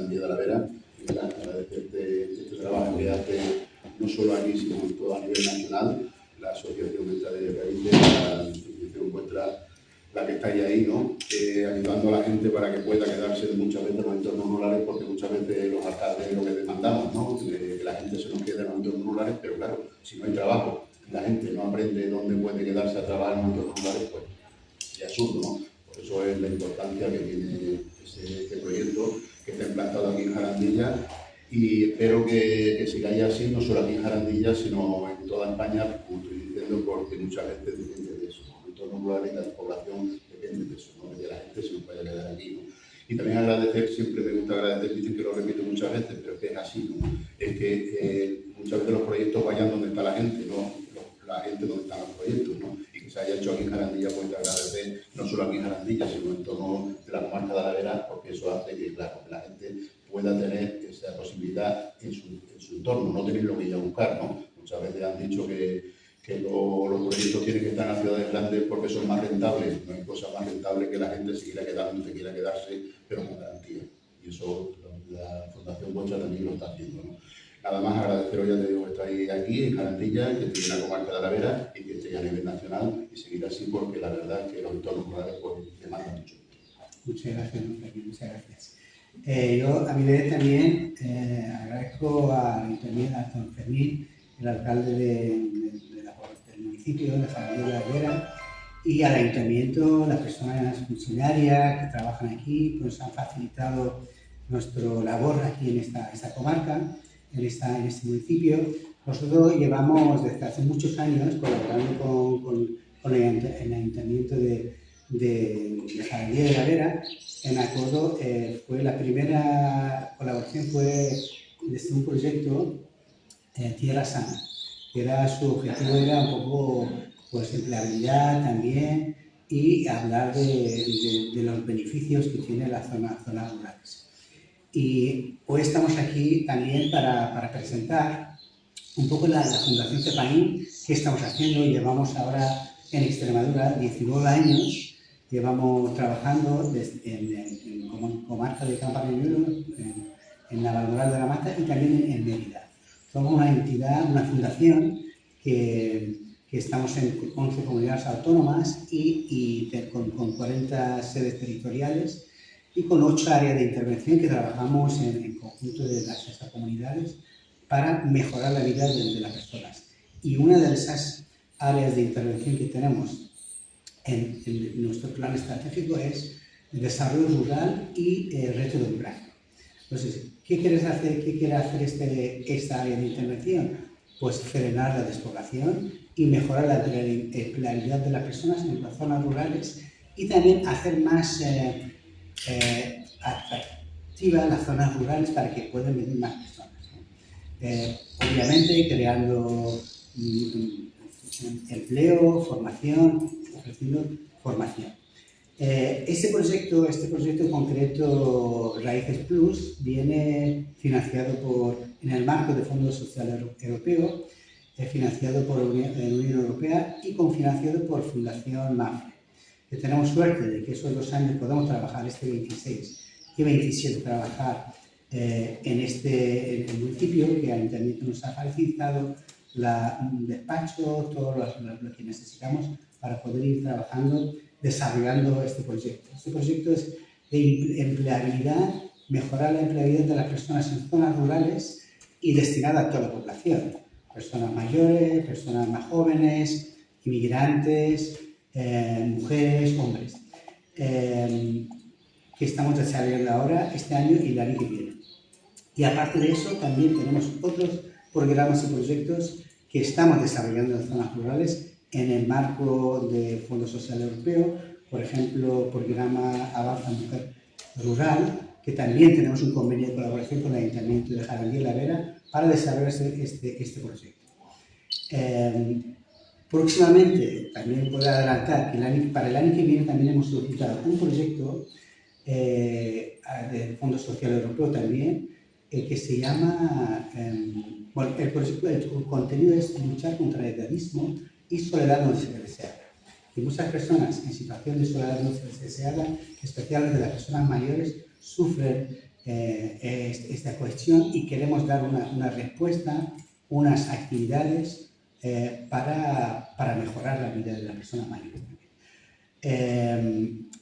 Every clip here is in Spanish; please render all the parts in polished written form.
Jarandilla de la Vera. Y agradecerte este trabajo que hace no solo aquí, sino a nivel nacional, la Asociación de Raíces, la institución vuestra, la que estáis ahí, ¿no? Ayudando a la gente para que pueda quedarse muchas veces en los entornos rurales, porque muchas veces los alcaldes lo que demandamos, ¿no? Que la gente se nos quede en los entornos rurales, pero claro, si no hay trabajo, la gente no aprende dónde puede quedarse a trabajar en los entornos rurales, pues es absurdo, ¿no? Por eso es la importancia que tiene este proyecto que está implantado aquí en Jarandilla, y espero que sigáis así, no solo aquí en Jarandilla, sino en toda España, como estoy diciendo, porque mucha gente depende de eso, ¿no? En entornos rurales la población depende de eso, ¿no? De que la gente se nos vaya a quedar aquí, ¿no? Y también agradecer, siempre me gusta agradecer, dicen que lo repito muchas veces, pero es que es así, ¿no? Es que muchas veces los proyectos vayan donde está la gente, ¿no? La gente donde están los proyectos, ¿no? Y que se haya hecho aquí en Jarandilla, pues te agradecer, no solo aquí en Jarandilla, sino en torno de la comarca de la Vera, porque eso hace que, claro, que la gente pueda tener esa posibilidad en su entorno, no tener lo que ir a buscar, ¿no? Muchas veces han dicho que los proyectos tienen que estar en las ciudades grandes porque son más rentables. No hay cosa más rentable que la gente se quiera quedar donde quiera quedarse, pero con garantía. Y eso la Fundación Bocha también lo está haciendo, ¿no? Nada más agradeceros, ya te digo, que estáis aquí en Jarandilla, que estéis en la comarca de la Vera y que estéis a nivel nacional, y seguir así, porque la verdad es que los entornos rurales pues, demandan mucho. Muchas gracias, muchas gracias. Yo a mi vez también agradezco al don Fermín, el alcalde del municipio de Jarandilla de la Vera, y al ayuntamiento, las personas funcionarias que trabajan aquí, que nos han facilitado nuestra labor aquí en esta comarca, en este municipio. Nosotros llevamos desde hace muchos años colaborando con el ayuntamiento de Jarandilla de la Vera. En acuerdo, fue la primera colaboración fue desde un proyecto Tierra Sana, que su objetivo era un poco pues empleabilidad también y hablar de los beneficios que tiene las zonas rurales. Y hoy estamos aquí también para presentar un poco la Fundación CEPAIN, que estamos haciendo. Llevamos ahora en Extremadura 19 años, llevamos trabajando en comarca de Campanillo, en Navalmoral de la Mata y también en Mérida. Somos una entidad, una fundación que estamos en 11 comunidades autónomas y con 40 sedes territoriales y con 8 áreas de intervención que trabajamos en conjunto de esas comunidades para mejorar la vida de las personas. Y una de esas áreas de intervención que tenemos en nuestro plan estratégico es el desarrollo rural y reto demográfico. Entonces, ¿qué quiere hacer esta área de intervención? Pues frenar la despoblación y mejorar la empleabilidad de las personas en las zonas rurales y también hacer más atractivas las zonas rurales para que puedan venir más personas, ¿no? Obviamente creando empleo, formación, ofreciendo formación. Este proyecto en concreto, Raíces Plus, viene financiado en el marco del Fondo Social Europeo, financiado por la Unión Europea y confinanciado por Fundación MAFRE. Que tenemos suerte de que esos 2 años podamos trabajar, este 26 y 27, trabajar en el municipio, que el Ayuntamiento nos ha facilitado un despacho, todo lo que necesitamos para poder ir trabajando, desarrollando este proyecto. Este proyecto es de empleabilidad, mejorar la empleabilidad de las personas en zonas rurales y destinada a toda la población. Personas mayores, personas más jóvenes, inmigrantes, mujeres, hombres, que estamos desarrollando ahora, este año y el año que viene. Y aparte de eso, también tenemos otros programas y proyectos que estamos desarrollando en zonas rurales en el marco del Fondo Social Europeo, por ejemplo, el programa Avanza Mujer Rural, que también tenemos un convenio de colaboración con el Ayuntamiento de Jarandilla de la Vera para desarrollar este proyecto. Próximamente, también puedo adelantar que para el año que viene también hemos solicitado un proyecto del Fondo Social Europeo también, que se llama, el contenido es luchar contra el edadismo y soledad no deseada. Y muchas personas en situación de soledad no deseada, especialmente las personas mayores, sufren esta cuestión y queremos dar una respuesta, unas actividades para mejorar la vida de las personas mayores.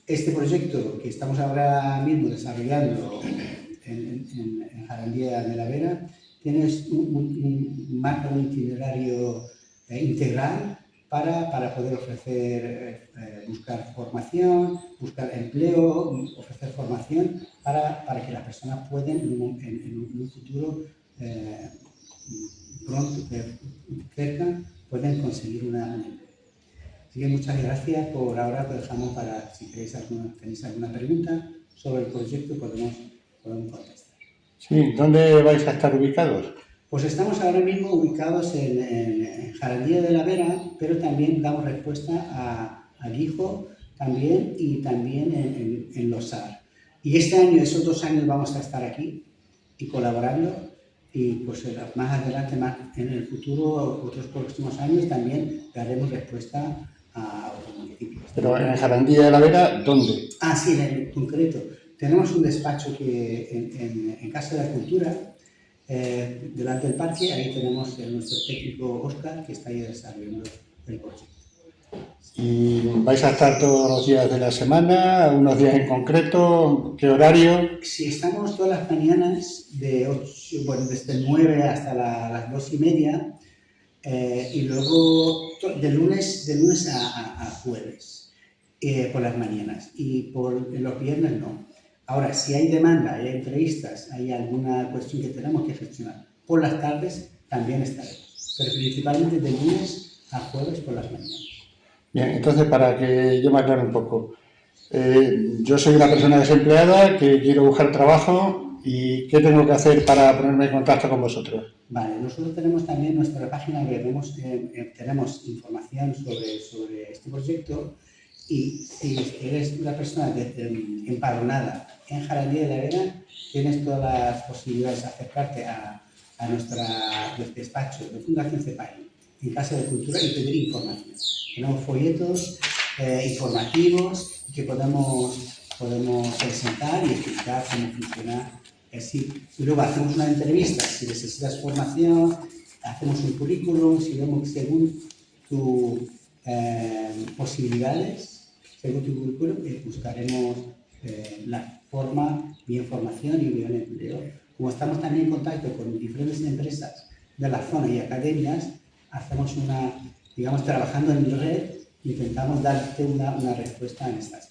Este proyecto que estamos ahora mismo desarrollando en Jarandía de la Vera marca un itinerario integral para poder ofrecer, buscar formación, buscar empleo, ofrecer formación para que las personas puedan en un futuro pronto, cerca, pueden conseguir una empleo. Así que muchas gracias. Por ahora lo dejamos para, si tenéis alguna pregunta sobre el proyecto, podemos contestar. Sí, ¿dónde vais a estar ubicados? Pues estamos ahora mismo ubicados en Jarandía de la Vera, pero también damos respuesta a Guijo también y también en Losar. Y este año, esos 2 años vamos a estar aquí y colaborando, y pues más adelante, en el futuro, otros próximos años, también daremos respuesta a otros municipios. Pero en Jarandía de la Vera, ¿dónde? Ah, sí, en concreto. Tenemos un despacho en Casa de la Cultura, delante del parque. Ahí tenemos nuestro técnico Óscar, que está ahí desarrollando el proyecto. ¿Y vais a estar todos los días de la semana, unos días en concreto? ¿Qué horario? Sí, estamos todas las mañanas desde 9 hasta las 2:30, y luego de lunes a jueves por las mañanas, y por los viernes no. Ahora, si hay demanda, hay entrevistas, hay alguna cuestión que tenemos que gestionar por las tardes, también estaremos, pero principalmente de lunes a jueves por las mañanas. Bien, entonces para que yo me aclare un poco, yo soy una persona desempleada que quiero buscar trabajo, y ¿qué tengo que hacer para ponerme en contacto con vosotros? Vale, nosotros tenemos también nuestra página web, tenemos información sobre este proyecto, y si eres una persona empadronada en Jarandía de la Vera, tienes todas las posibilidades de acercarte a nuestro despacho de Fundación CEPAI en Casa de Cultura y pedir información. Tenemos folletos informativos que podemos presentar y explicar cómo funciona el sitio. Y luego hacemos una entrevista. Si necesitas formación, hacemos un currículum, si vemos según tus posibilidades, según tu currículum, buscaremos la forma de información y de empleo. Como estamos también en contacto con diferentes empresas de la zona y academias, hacemos trabajando en red, intentamos darte una respuesta en estas.